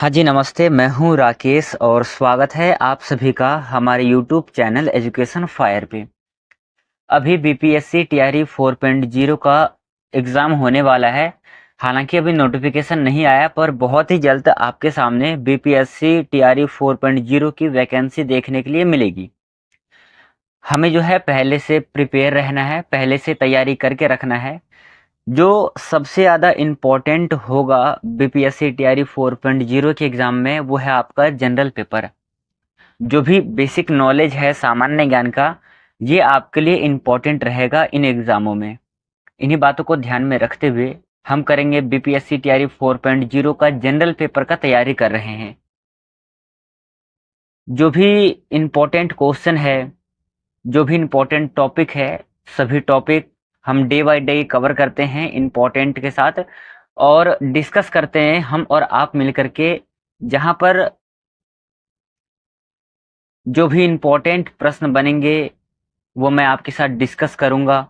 हाँ जी, नमस्ते। मैं हूँ राकेश और स्वागत है आप सभी का हमारे यूट्यूब चैनल एजुकेशन फायर पे। अभी बीपीएससी टीआरई 4.0 का एग्ज़ाम होने वाला है। हालांकि अभी नोटिफिकेशन नहीं आया, पर बहुत ही जल्द आपके सामने बीपीएससी टीआरई 4.0 की वैकेंसी देखने के लिए मिलेगी। हमें जो है पहले से प्रिपेयर रहना है, पहले से तैयारी करके रखना है। जो सबसे ज़्यादा इम्पोर्टेंट होगा बीपीएससी टीआरई 4.0 के एग्ज़ाम में, वो है आपका जनरल पेपर। जो भी बेसिक नॉलेज है सामान्य ज्ञान का, ये आपके लिए इम्पोर्टेंट रहेगा इन एग्ज़ामों में। इन्हीं बातों को ध्यान में रखते हुए हम करेंगे बीपीएससी टीआरई 4.0 का जनरल पेपर का तैयारी कर रहे हैं। जो भी इम्पोर्टेंट क्वेश्चन है, जो भी इम्पोर्टेंट टॉपिक है, सभी टॉपिक हम डे बाय डे कवर करते हैं इम्पोर्टेंट के साथ और डिस्कस करते हैं हम और आप मिलकर के। जहाँ पर जो भी इम्पोर्टेंट प्रश्न बनेंगे वो मैं आपके साथ डिस्कस करूंगा।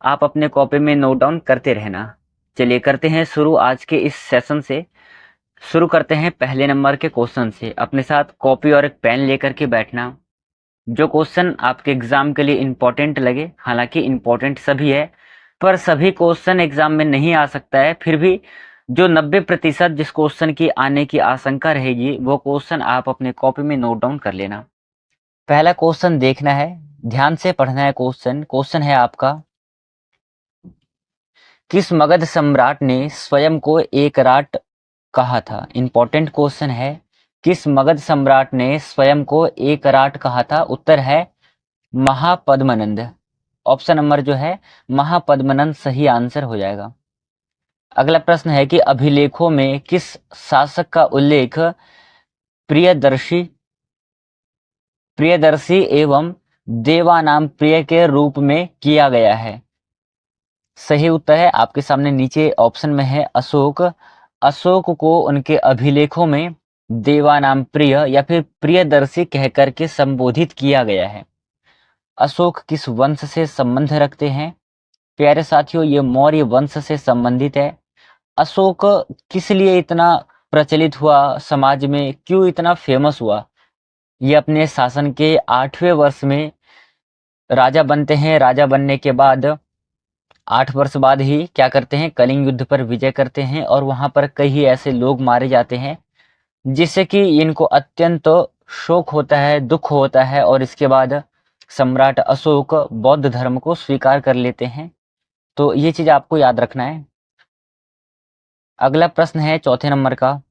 आप अपने कॉपी में नोट डाउन करते रहना। चलिए करते हैं शुरू आज के इस सेशन से। शुरू करते हैं पहले नंबर के क्वेश्चन से। अपने साथ कॉपी और एक पेन लेकर के बैठना। जो क्वेश्चन आपके एग्जाम के लिए इम्पोर्टेंट लगे, हालांकि इम्पोर्टेंट सभी है, पर सभी क्वेश्चन एग्जाम में नहीं आ सकता है, फिर भी जो 90% जिस क्वेश्चन की आने की आशंका रहेगी वो क्वेश्चन आप अपने कॉपी में नोट डाउन कर लेना। पहला क्वेश्चन देखना है, ध्यान से पढ़ना है। क्वेश्चन है आपका, किस मगध सम्राट ने स्वयं को एकराट कहा था? इंपॉर्टेंट क्वेश्चन है। किस मगध सम्राट ने स्वयं को एकराट कहा था? उत्तर है महापद्मनंद। ऑप्शन नंबर जो है महापद्मनंद सही आंसर हो जाएगा। अगला प्रश्न है कि अभिलेखों में किस शासक का उल्लेख प्रियदर्शी प्रियदर्शी एवं देवानाम प्रिय के रूप में किया गया है? सही उत्तर है आपके सामने नीचे ऑप्शन में है अशोक। अशोक को उनके अभिलेखों में देवानाम प्रिय या फिर प्रियदर्शी कहकर के संबोधित किया गया है। अशोक किस वंश से संबंध रखते हैं? प्यारे साथियों, ये मौर्य वंश से संबंधित है। अशोक किस लिए इतना प्रचलित हुआ, समाज में क्यों इतना फेमस हुआ? ये अपने शासन के 8वें वर्ष में राजा बनते हैं। राजा बनने के बाद 8 वर्ष बाद ही क्या करते हैं, कलिंग युद्ध पर विजय करते हैं और वहां पर कई ऐसे लोग मारे जाते हैं जिससे कि इनको अत्यंत शोक होता है, दुख होता है और इसके बाद सम्राट अशोक बौद्ध धर्म को स्वीकार कर लेते हैं। तो ये चीज आपको याद रखना है। अगला प्रश्न है चौथे नंबर का,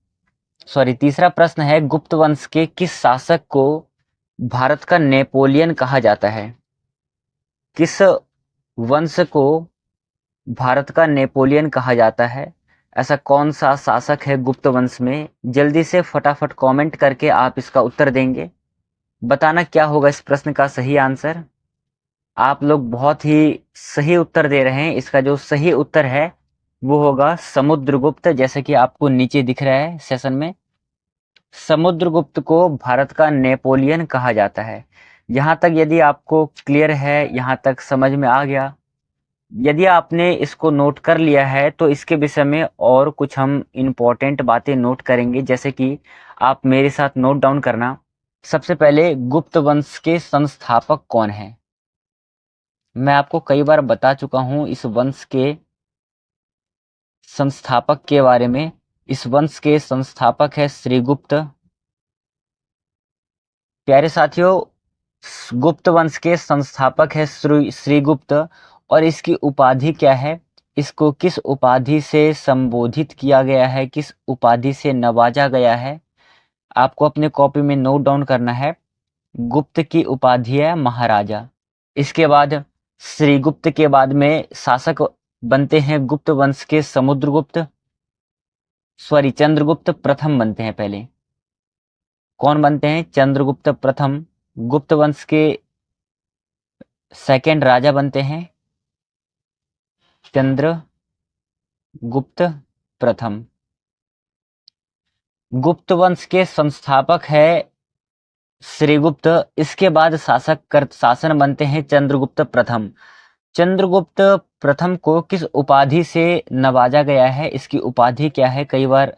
तीसरा प्रश्न है, गुप्त वंश के किस शासक को भारत का नेपोलियन कहा जाता है? किस वंश को भारत का नेपोलियन कहा जाता है? ऐसा कौन सा शासक है गुप्त वंश में? जल्दी से फटाफट कमेंट करके आप इसका उत्तर देंगे। बताना क्या होगा इस प्रश्न का सही आंसर। आप लोग बहुत ही सही उत्तर दे रहे हैं। इसका जो सही उत्तर है वो होगा समुद्रगुप्त, जैसे कि आपको नीचे दिख रहा है सेशन में। समुद्रगुप्त को भारत का नेपोलियन कहा जाता है। यहाँ तक यदि आपको क्लियर है, यहाँ तक समझ में आ गया, यदि आपने इसको नोट कर लिया है तो इसके विषय में और कुछ हम इम्पोर्टेंट बातें नोट करेंगे, जैसे कि आप मेरे साथ नोट डाउन करना। सबसे पहले गुप्त वंश के संस्थापक कौन है? मैं आपको कई बार बता चुका हूं इस वंश के संस्थापक के बारे में। इस वंश के संस्थापक है श्रीगुप्त। प्यारे साथियों, गुप्त वंश के संस्थापक है श्रीगुप्त। और इसकी उपाधि क्या है? इसको किस उपाधि से संबोधित किया गया है, किस उपाधि से नवाजा गया है? आपको अपने कॉपी में नोट डाउन करना है। गुप्त की उपाधि है महाराजा। इसके बाद श्रीगुप्त के बाद में शासक बनते हैं गुप्त वंश के चंद्रगुप्त प्रथम बनते हैं। पहले कौन बनते हैं? चंद्रगुप्त प्रथम। गुप्त वंश के सेकंड राजा बनते हैं चंद्रगुप्त प्रथम। गुप्त वंश के संस्थापक है श्रीगुप्त। इसके बाद शासन बनते हैं चंद्रगुप्त प्रथम। चंद्रगुप्त प्रथम को किस उपाधि से नवाजा गया है? इसकी उपाधि क्या है? कई बार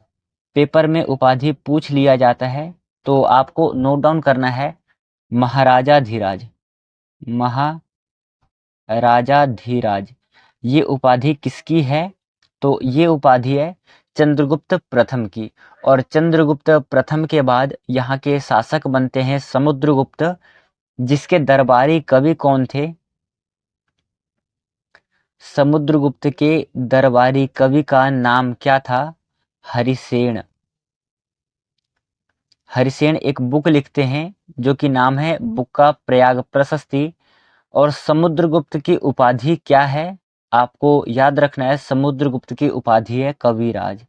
पेपर में उपाधि पूछ लिया जाता है तो आपको नोट डाउन करना है महाराजा धीराज। महाराजा धीराज ये उपाधि किसकी है? तो ये उपाधि है चंद्रगुप्त प्रथम की। और चंद्रगुप्त प्रथम के बाद यहाँ के शासक बनते हैं समुद्रगुप्त, जिसके दरबारी कवि कौन थे? समुद्रगुप्त के दरबारी कवि का नाम क्या था? हरिसेन। हरिसेन एक बुक लिखते हैं जो कि नाम है बुक का प्रयाग प्रशस्ति। और समुद्रगुप्त की उपाधि क्या है? आपको याद रखना है, समुद्रगुप्त की उपाधि है कविराज।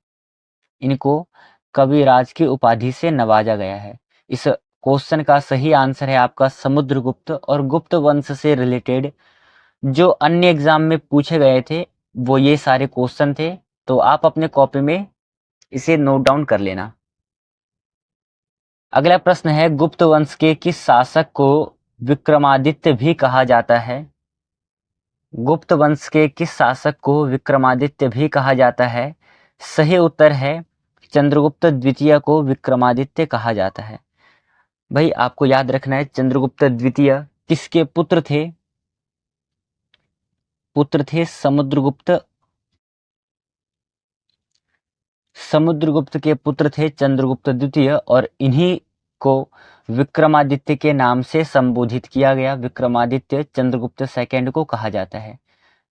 इनको कविराज की उपाधि से नवाजा गया है। इस क्वेश्चन का सही आंसर है आपका समुद्रगुप्त। और गुप्त वंश से रिलेटेड जो अन्य एग्जाम में पूछे गए थे वो ये सारे क्वेश्चन थे, तो आप अपने कॉपी में इसे नोट डाउन कर लेना। अगला प्रश्न है, गुप्त वंश के किस शासक को विक्रमादित्य भी कहा जाता है? गुप्त वंश के किस शासक को विक्रमादित्य भी कहा जाता है? सही उत्तर है चंद्रगुप्त द्वितीय को विक्रमादित्य कहा जाता है। भाई आपको याद रखना है चंद्रगुप्त द्वितीय किसके पुत्र थे? पुत्र थे समुद्रगुप्त। समुद्रगुप्त के पुत्र थे चंद्रगुप्त द्वितीय और इन्हीं को विक्रमादित्य के नाम से संबोधित किया गया। विक्रमादित्य चंद्रगुप्त सेकंड को कहा जाता है।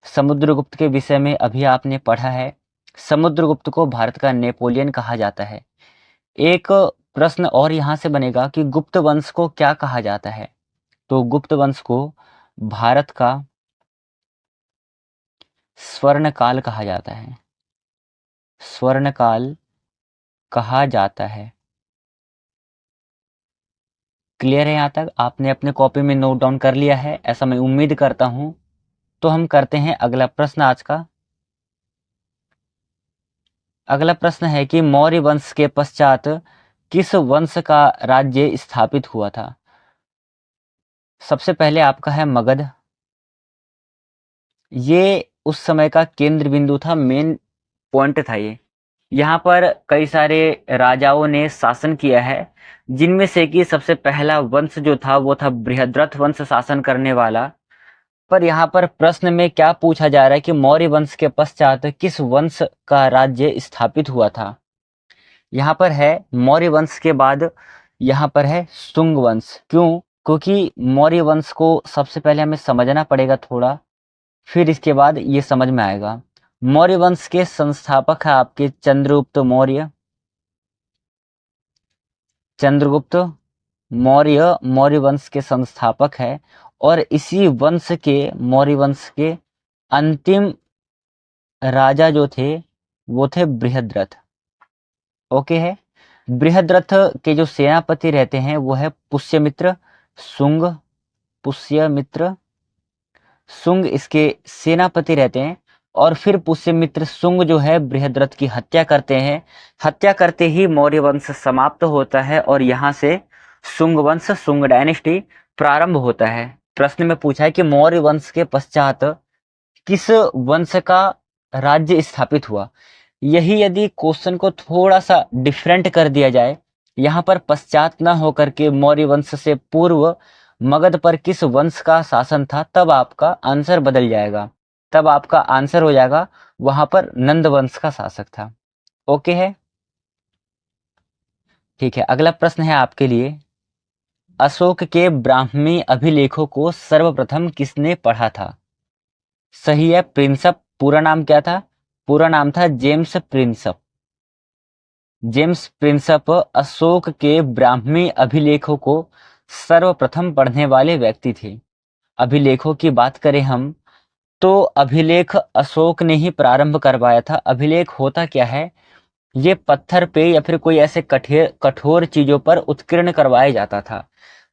समुद्रगुप्त के विषय में अभी आपने पढ़ा है, समुद्रगुप्त को भारत का नेपोलियन कहा जाता है। एक प्रश्न और यहाँ से बनेगा कि गुप्त वंश को क्या कहा जाता है? तो गुप्त वंश को भारत का स्वर्णकाल कहा जाता है। स्वर्णकाल कहा जाता है। क्लियर है? यहाँ तक आपने अपने कॉपी में नोट डाउन कर लिया है, ऐसा मैं उम्मीद करता हूं। तो हम करते हैं अगला प्रश्न आज का। अगला प्रश्न है कि मौर्य वंश के पश्चात किस वंश का राज्य स्थापित हुआ था? सबसे पहले आपका है मगध। ये उस समय का केंद्र बिंदु था, मेन पॉइंट था ये। यहाँ पर कई सारे राजाओं ने शासन किया है, जिनमें से कि सबसे पहला वंश जो था वो था बृहद्रथ वंश शासन करने वाला। पर यहाँ पर प्रश्न में क्या पूछा जा रहा है कि मौर्य वंश के पश्चात किस वंश का राज्य स्थापित हुआ था? यहाँ पर है मौर्य वंश के बाद यहाँ पर है शुंग वंश। क्यों? क्योंकि मौर्य वंश को सबसे पहले हमें समझना पड़ेगा थोड़ा, फिर इसके बाद ये समझ में आएगा। मौर्य वंश के संस्थापक है आपके चंद्रगुप्त मौर्य। चंद्रगुप्त मौर्य मौर्य वंश के संस्थापक है। और इसी वंश के मौर्य वंश के अंतिम राजा जो थे वो थे बृहद्रथ। ओके है। बृहद्रथ के जो सेनापति रहते हैं वो है पुष्यमित्र शुंग। पुष्यमित्र शुंग इसके सेनापति रहते हैं। और फिर पुष्यमित्र शुंग जो है बृहद्रथ की हत्या करते हैं। हत्या करते ही मौर्य वंश समाप्त होता है और यहाँ से शुंग वंश, शुंग डायनेस्टी प्रारंभ होता है। प्रश्न में पूछा है कि मौर्य वंश के पश्चात किस वंश का राज्य स्थापित हुआ। यही यदि क्वेश्चन को थोड़ा सा डिफरेंट कर दिया जाए, यहाँ पर पश्चात न होकर के मौर्य वंश से पूर्व मगध पर किस वंश का शासन था, तब आपका आंसर बदल जाएगा। तब आपका आंसर हो जाएगा वहां पर नंद वंश का शासक था। ओके है, ठीक है। अगला प्रश्न है आपके लिए, अशोक के ब्राह्मी अभिलेखों को सर्वप्रथम किसने पढ़ा था? सही है प्रिंसप। पूरा नाम क्या था? पूरा नाम था James Prinsep. James Prinsep Ashok के ब्राह्मी अभिलेखों को सर्वप्रथम पढ़ने वाले व्यक्ति थे। अभिलेखों की बात करें हम तो अभिलेख अशोक ने ही प्रारंभ करवाया था। अभिलेख होता क्या है? ये पत्थर पे या फिर कोई ऐसे कठोर चीजों पर उत्कीर्ण करवाया जाता था।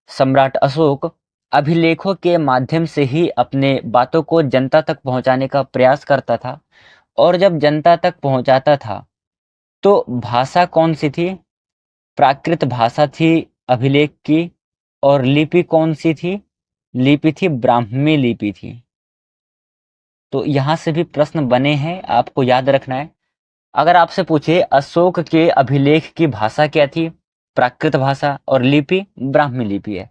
सम्राट अशोक अभिलेखों के माध्यम से ही अपने बातों को जनता तक पहुंचाने का प्रयास करता था। और जब जनता तक पहुंचाता था तो भाषा कौन सी थी? प्राकृत भाषा थी अभिलेख की। और लिपि कौन सी थी? लिपि थी ब्राह्मी लिपि थी। तो यहां से भी प्रश्न बने हैं, आपको याद रखना है। अगर आपसे पूछे अशोक के अभिलेख की भाषा क्या थी, प्राकृत भाषा, और लिपि ब्राह्मी लिपि है।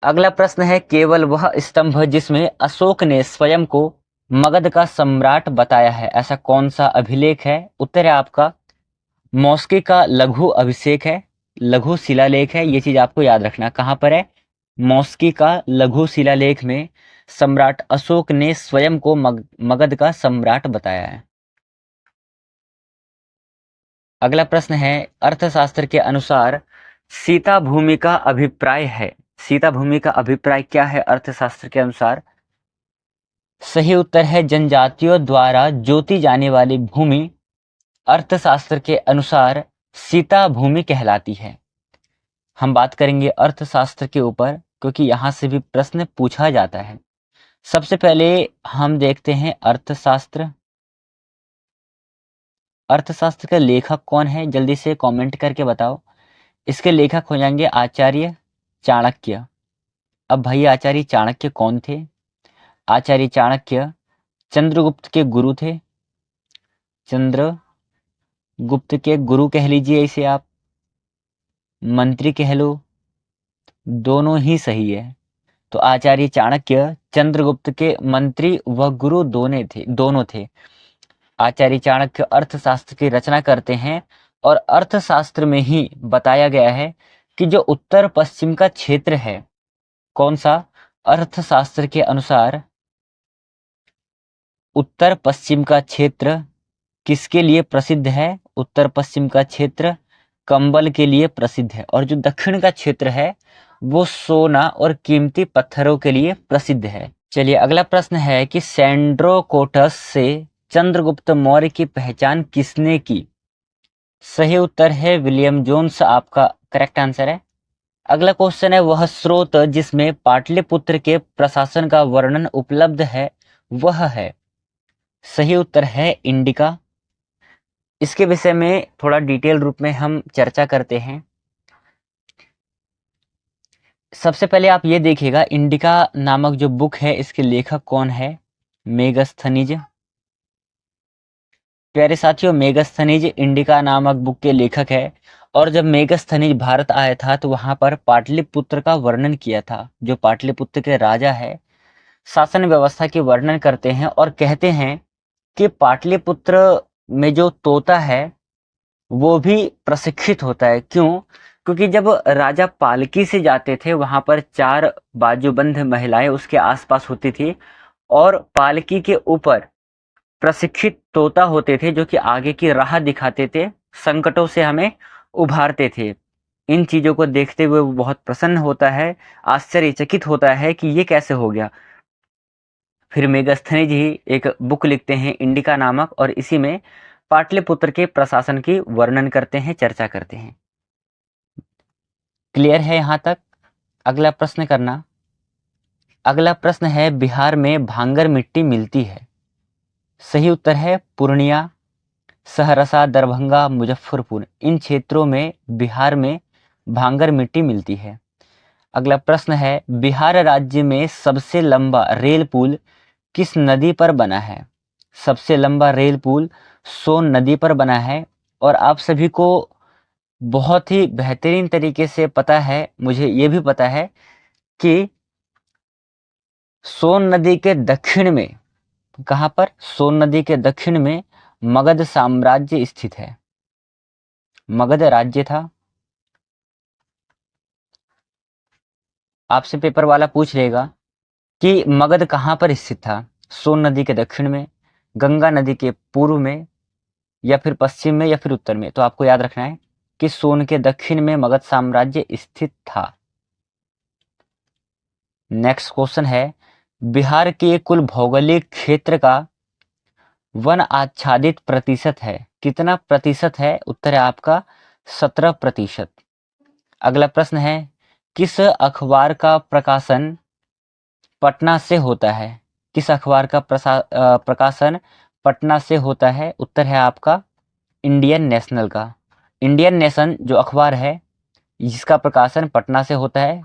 अगला प्रश्न है, केवल वह स्तंभ जिसमें अशोक ने स्वयं को मगध का सम्राट बताया है, ऐसा कौन सा अभिलेख है? उत्तर है आपका मौस्की का लघु अभिषेक है, लघु शिलालेख है। ये चीज आपको याद रखना, कहां पर है? मौस्की का लघु शिलालेख में सम्राट अशोक ने स्वयं को मगध का सम्राट बताया है। अगला प्रश्न है, अर्थशास्त्र के अनुसार सीता भूमि का अभिप्राय है। सीता भूमि का अभिप्राय क्या है अर्थशास्त्र के अनुसार? सही उत्तर है जनजातियों द्वारा जोती जाने वाली भूमि अर्थशास्त्र के अनुसार सीता भूमि कहलाती है। हम बात करेंगे अर्थशास्त्र के ऊपर, क्योंकि यहां से भी प्रश्न पूछा जाता है। सबसे पहले हम देखते हैं अर्थशास्त्र। अर्थशास्त्र का लेखक कौन है? जल्दी से कमेंट करके बताओ। इसके लेखक हो जाएंगे आचार्य चाणक्य। अब भाई आचार्य चाणक्य कौन थे? आचार्य चाणक्य चंद्रगुप्त के गुरु थे। चंद्रगुप्त के गुरु कह लीजिए इसे आप, मंत्री कह लो, दोनों ही सही है। तो आचार्य चाणक्य चंद्रगुप्त के मंत्री व गुरु दोनों थे। आचार्य चाणक्य अर्थशास्त्र की रचना करते हैं और अर्थशास्त्र में ही बताया गया है कि जो उत्तर पश्चिम का क्षेत्र है, कौन सा? अर्थशास्त्र के अनुसार उत्तर पश्चिम का क्षेत्र किसके लिए प्रसिद्ध है? उत्तर पश्चिम का क्षेत्र कंबल के लिए प्रसिद्ध है, और जो दक्षिण का क्षेत्र है वो सोना और कीमती पत्थरों के लिए प्रसिद्ध है। चलिए अगला प्रश्न है कि सैंड्रोकोटस से चंद्रगुप्त मौर्य की पहचान किसने की? सही उत्तर है विलियम जोन्स, आपका करेक्ट आंसर है। अगला क्वेश्चन है, वह स्रोत जिसमें पाटलिपुत्र के प्रशासन का वर्णन उपलब्ध है वह है? सही उत्तर है इंडिका। इसके विषय में थोड़ा डिटेल रूप में हम चर्चा करते हैं। सबसे पहले आप ये देखिएगा, इंडिका नामक जो बुक है इसके लेखक कौन है? मेगस्थनीज। प्यारे साथियों, मेगस्थनीज इंडिका नामक बुक के लेखक है। और जब मेगस्थनीज भारत आया था तो वहां पर पाटलिपुत्र का वर्णन किया था। जो पाटलिपुत्र के राजा है, शासन व्यवस्था की वर्णन करते हैं और कहते हैं कि पाटलिपुत्र में जो तोता है वो भी प्रशिक्षित होता है। क्यों? क्योंकि जब राजा पालकी से जाते थे वहां पर 4 बाजूबंद महिलाएं उसके आसपास होती थी, और पालकी के ऊपर प्रशिक्षित तोता होते थे जो कि आगे की राह दिखाते थे, संकटों से हमें उभारते थे। इन चीजों को देखते हुए वो बहुत प्रसन्न होता है, आश्चर्यचकित होता है कि ये कैसे हो गया। फिर मेगस्थनीज ही एक बुक लिखते हैं इंडिका नामक, और इसी में पाटलिपुत्र के प्रशासन की वर्णन करते हैं, चर्चा करते हैं। क्लियर है यहां तक? अगला प्रश्न करना। अगला प्रश्न है, बिहार में भांगर मिट्टी मिलती है? सही उत्तर है पूर्णिया, सहरसा, दरभंगा, मुजफ्फरपुर। इन क्षेत्रों में बिहार में भांगर मिट्टी मिलती है। अगला प्रश्न है, बिहार राज्य में सबसे लंबा रेल पुल किस नदी पर बना है? सबसे लंबा रेल पुल सोन नदी पर बना है। और आप सभी को बहुत ही बेहतरीन तरीके से पता है, मुझे ये भी पता है कि सोन नदी के दक्षिण में, कहां पर? सोन नदी के दक्षिण में मगध साम्राज्य स्थित है। मगध राज्य था। आपसे पेपर वाला पूछ लेगा कि मगध कहां पर स्थित था? सोन नदी के दक्षिण में, गंगा नदी के पूर्व में, या फिर पश्चिम में, या फिर उत्तर में? तो आपको याद रखना है कि सोन के दक्षिण में मगध साम्राज्य स्थित था। नेक्स्ट क्वेश्चन है, बिहार के कुल भौगोलिक क्षेत्र का वन आच्छादित प्रतिशत है? कितना प्रतिशत है? उत्तर है आपका 17%। अगला प्रश्न है, किस अखबार का प्रकाशन पटना से होता है? किस अखबार का प्रकाशन पटना से होता है? उत्तर है आपका इंडियन नेशनल का। इंडियन नेशन जो अखबार है जिसका प्रकाशन पटना से होता है।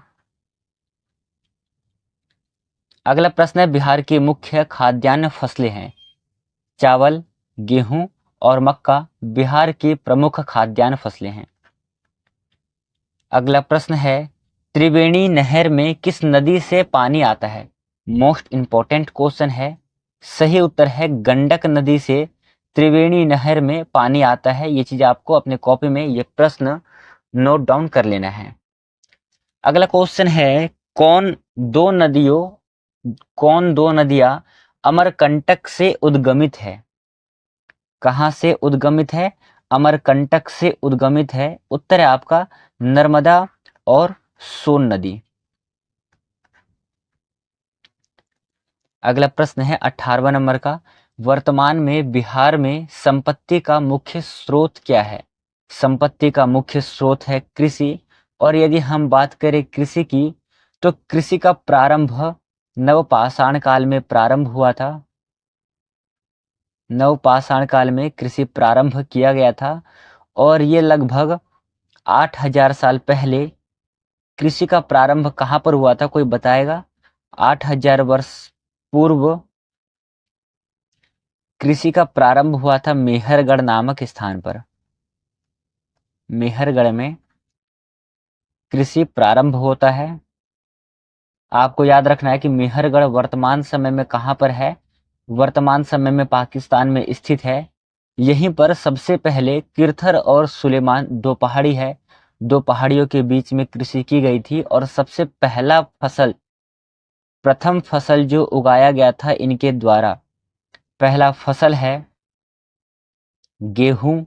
अगला प्रश्न है, बिहार की मुख्य खाद्यान्न फसलें हैं? चावल, गेहूं और मक्का बिहार की प्रमुख खाद्यान्न फसलें हैं। अगला प्रश्न है, त्रिवेणी नहर में किस नदी से पानी आता है? मोस्ट इंपॉर्टेंट क्वेश्चन है। सही उत्तर है गंडक नदी से त्रिवेणी नहर में पानी आता है। ये चीज आपको अपने कॉपी में ये प्रश्न नोट डाउन कर लेना है। अगला क्वेश्चन है, कौन दो नदियां अमरकंटक से उद्गमित है? कहां से उद्गमित है? अमरकंटक से उद्गमित है। उत्तर है आपका नर्मदा और सोन नदी। अगला प्रश्न है 18वां नंबर का, वर्तमान में बिहार में संपत्ति का मुख्य स्रोत क्या है? संपत्ति का मुख्य स्रोत है कृषि। और यदि हम बात करें कृषि की, तो कृषि का प्रारंभ नवपाषाण काल में प्रारंभ हुआ था। नवपाषाण काल में कृषि प्रारंभ किया गया था और ये लगभग 8000 साल पहले कृषि का प्रारंभ कहां पर हुआ था? कोई बताएगा? 8000 वर्ष पूर्व कृषि का प्रारंभ हुआ था मेहरगढ़ नामक स्थान पर। मेहरगढ़ में कृषि प्रारंभ होता है। आपको याद रखना है कि मेहरगढ़ वर्तमान समय में कहां पर है? वर्तमान समय में पाकिस्तान में स्थित है। यहीं पर सबसे पहले किरथर और सुलेमान दो पहाड़ी है, दो पहाड़ियों के बीच में कृषि की गई थी और सबसे प्रथम फसल जो उगाया गया था इनके द्वारा, पहला फसल है गेहूं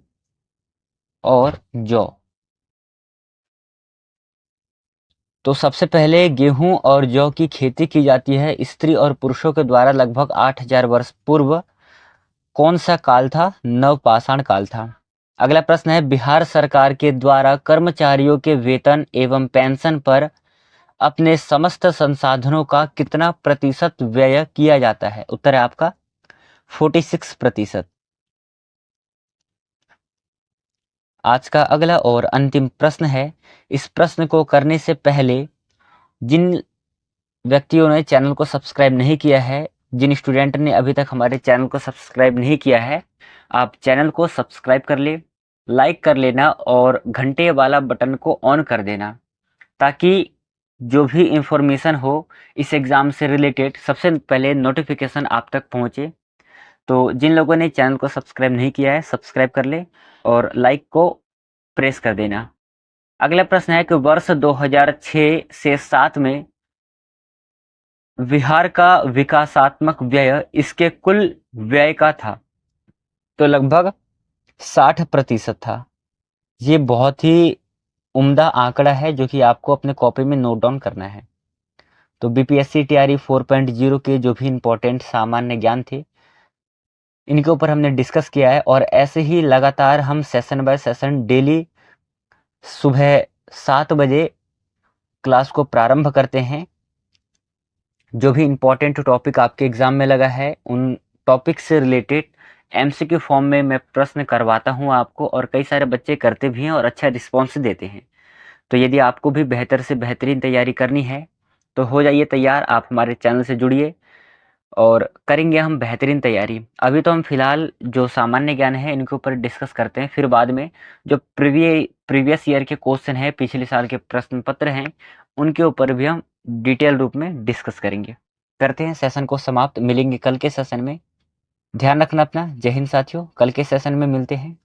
और जौ। तो सबसे पहले गेहूं और जौ की खेती की जाती है स्त्री और पुरुषों के द्वारा लगभग 8000 वर्ष पूर्व। कौन सा काल था? नवपाषाण काल था। अगला प्रश्न है, बिहार सरकार के द्वारा कर्मचारियों के वेतन एवं पेंशन पर अपने समस्त संसाधनों का कितना प्रतिशत व्यय किया जाता है? उत्तर है आपका 46%। आज का अगला और अंतिम प्रश्न है। इस प्रश्न को करने से पहले जिन व्यक्तियों ने चैनल को सब्सक्राइब नहीं किया है, जिन स्टूडेंट ने अभी तक हमारे चैनल को सब्सक्राइब नहीं किया है, आप चैनल को सब्सक्राइब कर ले, लाइक कर लेना और घंटे वाला बटन को ऑन कर देना, ताकि जो भी इंफॉर्मेशन हो इस एग्ज़ाम से रिलेटेड सबसे पहले नोटिफिकेशन आप तक पहुंचे। तो जिन लोगों ने चैनल को सब्सक्राइब नहीं किया है, सब्सक्राइब कर ले और लाइक को प्रेस कर देना। अगला प्रश्न है कि वर्ष 2006 से 7 में बिहार का विकासात्मक व्यय इसके कुल व्यय का था, तो लगभग 60% था। ये बहुत ही उम्दा आंकड़ा है जो कि आपको अपने कॉपी में नोट डाउन करना है। तो बीपीएससी टीआरई 4.0 के जो भी इंपॉर्टेंट सामान्य ज्ञान थे इनके ऊपर हमने डिस्कस किया है और ऐसे ही लगातार हम सेशन बाय सेशन डेली सुबह 7 बजे क्लास को प्रारंभ करते हैं। जो भी इम्पोर्टेंट टॉपिक आपके एग्जाम में लगा है उन टॉपिक से रिलेटेड एमसीक्यू फॉर्म में मैं प्रश्न करवाता हूं आपको, और कई सारे बच्चे करते भी हैं और अच्छा रिस्पॉन्स देते हैं। तो यदि आपको भी बेहतर से बेहतरीन तैयारी करनी है तो हो जाइए तैयार, आप हमारे चैनल से जुड़िए और करेंगे हम बेहतरीन तैयारी। अभी तो हम फिलहाल जो सामान्य ज्ञान है इनके ऊपर डिस्कस करते हैं, फिर बाद में जो प्रीवियस ईयर के क्वेश्चन है, पिछले साल के प्रश्न पत्र हैं, उनके ऊपर भी हम डिटेल रूप में डिस्कस करेंगे। करते हैं सेशन को समाप्त, मिलेंगे कल के सेशन में। ध्यान रखना अपना। जय हिंद साथियों, कल के सेशन में मिलते हैं।